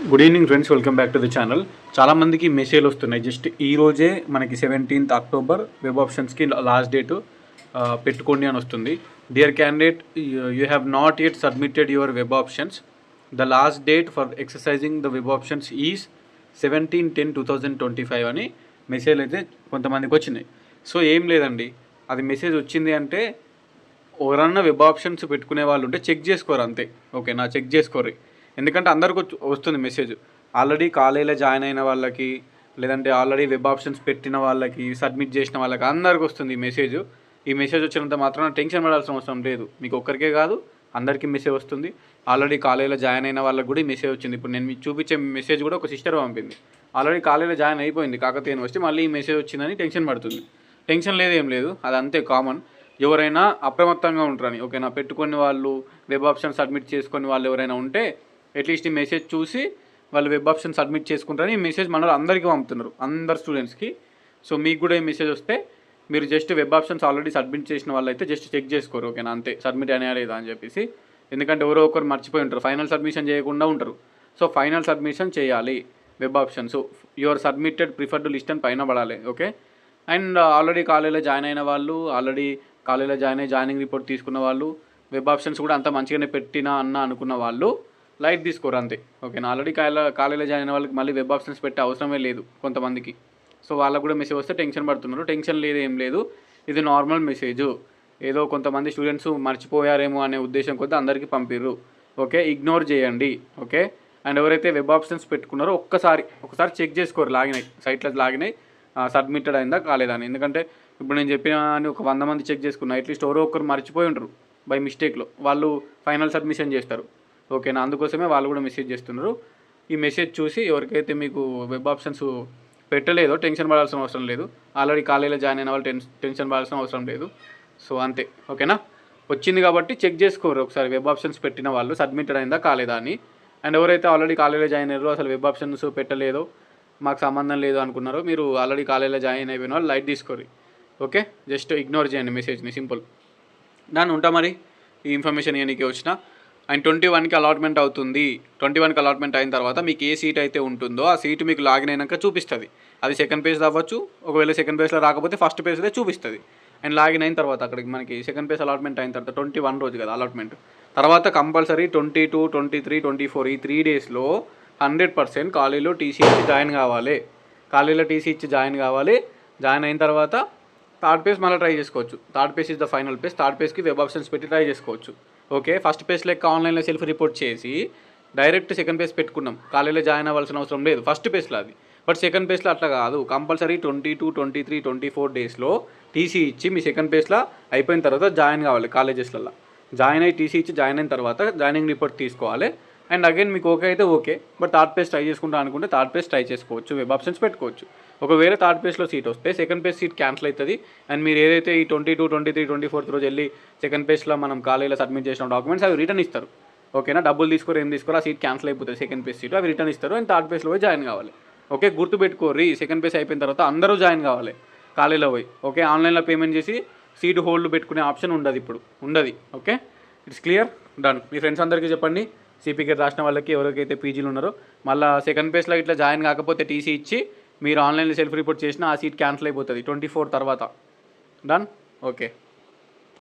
Good evening friends, welcome back to the channel. చాలామందికి మెసేజ్లు వస్తున్నాయి. జస్ట్ ఈ రోజే మనకి 17th October వెబ్ ఆప్షన్స్కి లాస్ట్ డేటు పెట్టుకోండి అని వస్తుంది. Dear candidate, you have not yet submitted your web options. The last date for exercising the web options is 17/10/2025 అని మెసేజ్ అయితే కొంతమందికి వచ్చినాయి. సో ఏం లేదండి, అది మెసేజ్ వచ్చింది అంటే ఎవరన్నా వెబ్ ఆప్షన్స్ పెట్టుకునే వాళ్ళు ఉంటే చెక్ చేసుకోరు అంతే. ఓకేనా, చెక్ చేసుకోరు. ఎందుకంటే అందరికి వస్తుంది మెసేజ్. ఆల్రెడీ కాలేజీలో జాయిన్ అయిన వాళ్ళకి, లేదంటే ఆల్రెడీ వెబ్ ఆప్షన్స్ పెట్టిన వాళ్ళకి, సబ్మిట్ చేసిన వాళ్ళకి అందరికి వస్తుంది ఈ మెసేజ్. ఈ మెసేజ్ వచ్చినంత మాత్రం టెన్షన్ పడాల్సిన అవసరం లేదు. మీకు ఒక్కరికే కాదు, అందరికీ మెసేజ్ వస్తుంది. ఆల్రెడీ కాలేజీలో జాయిన్ అయిన వాళ్ళకి కూడా ఈ మెసేజ్ వచ్చింది. ఇప్పుడు నేను మీకు చూపించే మెసేజ్ కూడా ఒక సిస్టర్ పంపింది. ఆల్రెడీ కాలేజీలో జాయిన్ అయిపోయింది కాకతీయ యూనివర్సిటీ, మళ్ళీ ఈ మెసేజ్ వచ్చిందని టెన్షన్ పడుతుంది. టెన్షన్ లేదు, ఏం లేదు, అది అంతే కామన్. ఎవరైనా అప్రమత్తంగా ఉంటారని. ఓకేనా, పెట్టుకుని వాళ్ళు వెబ్ ఆప్షన్ సబ్మిట్ చేసుకుని వాళ్ళు ఎవరైనా ఉంటే అట్లీస్ట్ ఈ మెసేజ్ చూసి వాళ్ళు వెబ్ ఆప్షన్ సబ్మిట్ చేసుకుంటారని ఈ మెసేజ్ మన అందరికీ పంపుతున్నారు, అందరు స్టూడెంట్స్కి. సో మీకు కూడా ఈ మెసేజ్ వస్తే మీరు just web options already submit చేసిన వాళ్ళు అయితే జస్ట్ చెక్ చేసుకోరు. ఓకేనా, అంతే, సబ్మిట్ అయినా లేదా అని చెప్పేసి. ఎందుకంటే ఎవరో ఒకరు మర్చిపోయి ఉంటారు, ఫైనల్ సబ్మిషన్ చేయకుండా ఉంటారు. సో ఫైనల్ సబ్మిషన్ చేయాలి web options. Your submitted preferred list అని పైన పడాలి. ఓకే, అండ్ ఆల్రెడీ కాలేజీలో జాయిన్ అయిన వాళ్ళు, ఆల్రెడీ కాలేజీలో జాయిన్ అయ్యి జాయినింగ్ రిపోర్ట్ తీసుకున్న వాళ్ళు, వెబ్ ఆప్షన్స్ కూడా అంత మంచిగానే పెట్టినా అనుకున్న వాళ్ళు లైట్ తీసుకోరు అంతే. ఓకేనా, ఆల్రెడీ కాలేజీలో జాయిన్ అయిన వాళ్ళకి మళ్ళీ వెబ్ ఆప్షన్స్ పెట్టే అవసరమే లేదు కొంతమందికి. సో వాళ్ళకు కూడా మెసేజ్ వస్తే టెన్షన్ పడుతున్నారు. టెన్షన్ లేదు, ఏం లేదు, ఇది నార్మల్ మెసేజ్. ఏదో కొంతమంది స్టూడెంట్స్ మర్చిపోయారేమో అనే ఉద్దేశం కొద్దీ అందరికీ పంపిర్రు. ఓకే, ఇగ్నోర్ చేయండి. ఓకే, అండ్ ఎవరైతే వెబ్ ఆప్షన్స్ పెట్టుకున్నారో ఒకసారి చెక్ చేసుకోరు, లాగిన్ అయ్యి సైట్లో లాగిన్ అయ్యి సబ్మిటెడ్ అయిందా కాలేదా అని. ఎందుకంటే ఇప్పుడు నేను చెప్పిన అని ఒక 100 మంది చెక్ చేసుకున్నా, అట్లీస్ట్ ఎవరో ఒకరు మర్చిపోయి ఉంటారు బై మిస్టేక్లో, వాళ్ళు ఫైనల్ సబ్మిషన్ చేస్తారు. ఓకేనా, అందుకోసమే వాళ్ళు కూడా మెసేజ్ చేస్తున్నారు. ఈ మెసేజ్ చూసి ఎవరికైతే మీకు వెబ్ ఆప్షన్స్ పెట్టలేదో టెన్షన్ పడాల్సిన అవసరం లేదు. ఆల్రెడీ కాలేజీలో జాయిన్ అయిన వాళ్ళు టెన్షన్ పడాల్సిన అవసరం లేదు. సో అంతే. ఓకేనా, వచ్చింది కాబట్టి చెక్ చేసుకోరు ఒకసారి వెబ్ ఆప్షన్స్ పెట్టిన వాళ్ళు సబ్మిటెడ్ అయిందా కాలేదా అని. అండ్ ఎవరైతే ఆల్రెడీ కాలేజీలో జాయిన్ అయ్యారో, అసలు వెబ్ ఆప్షన్స్ పెట్టలేదో, మాకు సంబంధం లేదు అనుకున్నారో, మీరు ఆల్రెడీ కాలేజీలో జాయిన్ అయిపోయిన వాళ్ళు లైట్ తీసుకోరు. ఓకే, జస్ట్ ఇగ్నోర్ చేయండి మెసేజ్ని, సింపుల్. దాన్ని ఉంటా మరి ఈ ఇన్ఫర్మేషన్ ఇవ్వడానికి వచ్చిన. అండ్ 21కి అలాట్మెంట్ అవుతుంది. 21కి అలాట్మెంట్ అయిన తర్వాత మీకు ఏ సీట్ అయితే ఉంటుందో ఆ సీటు మీకు లాగిన్ అయినాక చూపిస్తుంది. అది సెకండ్ పేజ్లో అవ్వచ్చు, ఒకవేళ సెకండ్ పేజ్లో రాకపోతే ఫస్ట్ పేజ్లో చూపిస్తుంది. అండ్ లాగిన్ అయిన తర్వాత అక్కడికి మనకి సెకండ్ పేజ్ అలాట్మెంట్ అయిన తర్వాత 21 రోజు కదా అలాట్మెంట్, తర్వాత కంపల్సరీ 22, 23, 24 ఈ 3 డేస్లో 100% కాలేజీలో టీసీ ఇచ్చి జాయిన్ కావాలి. కాలేజీలో టీసీ ఇచ్చి జాయిన్ కావాలి. జాయిన్ అయిన తర్వాత థర్డ్ పేజ్ మళ్ళీ ట్రై చేసుకోవచ్చు. Third page is the final page. Third పేజ్కి వెబ్ ఆప్షన్స్ పెట్టి ట్రై చేసుకోవచ్చు. ఓకే, ఫస్ట్ పేజ్ లెక్క ఆన్లైన్లో సెల్ఫ్ రిపోర్ట్ చేసి డైరెక్ట్ సెకండ్ పేజ్ పెట్టుకున్నాం, కాలేజీలో జాయిన్ అవ్వాల్సిన అవసరం లేదు ఫస్ట్ పేజ్లో అది. బట్ సెకండ్ పేజ్లో అట్లా కాదు, కంపల్సరీ 22, 23, 24 డేస్లో టీసీ ఇచ్చి మీ సెకండ్ పేజ్లో అయిపోయిన తర్వాత జాయిన్ కావాలి. కాలేజెస్లలో జాయిన్ అయ్యి టీసీ ఇచ్చి జాయిన్ అయిన తర్వాత జాయినింగ్ రిపోర్ట్ తీసుకోవాలి. అండ్ అగైన్ మీకు ఓకే అయితే okay, but third page try చేసుకుంటా అనుకుంటే థర్డ్ పేజ్ ట్రై చేసుకోవచ్చు, వెబ్ ఆప్షన్స్ పెట్టుకోవచ్చు. ఒకవేళ థర్డ్ పేజ్లో సీట్ వస్తే సెకండ్ పేజ్ సీట్ క్యాన్సిల్ అవుతుంది. అండ్ మీరు ఏదైతే ఈ 22, 23, 24 రోజు వెళ్ళి సెకండ్ పేజ్లో మనం కాలేజీలో సబ్మిట్ చేసిన డాక్యుమెంట్స్ అవి రిటర్న్ ఇస్తారు. ఓకేనా, డబ్బులు తీసుకోరు, ఏం తీసుకోరు, ఆ సీట్ క్యాన్సిల్ అయిపోతుంది. సెకండ్ పేజ్ సీట్ అవి రిటర్న్ ఇస్తారు. అండ్ థర్డ్ పేజ్లో పోయి జాయిన్ కావాలి. ఓకే, గుర్తుపెట్టుకోర్రి, సెకండ్ పేజ్ అయిపోయిన తర్వాత అందరూ జాయిన్ కావాలి కాలేజీలో పోయి. ఓకే, ఆన్లైన్లో పేమెంట్ చేసి సీటు హోల్డ్ పెట్టుకునే ఆప్షన్ ఉండదు, ఇప్పుడు ఉండదు. Okay, it's clear, done. Me friends అందరికీ చెప్పండి, సిపికేట్ రాసిన వాళ్ళకి, ఎవరికైతే పీజీలు ఉన్నారో. మళ్ళీ సెకండ్ పేజ్లో ఇట్లా జాయిన్ కాకపోతే టీసీ ఇచ్చి మీరు ఆన్లైన్లో సెల్ఫ్ రిపోర్ట్ చేసినా ఆ సీట్ క్యాన్సిల్ అయిపోతుంది 24 తర్వాత. డన్. ఓకే.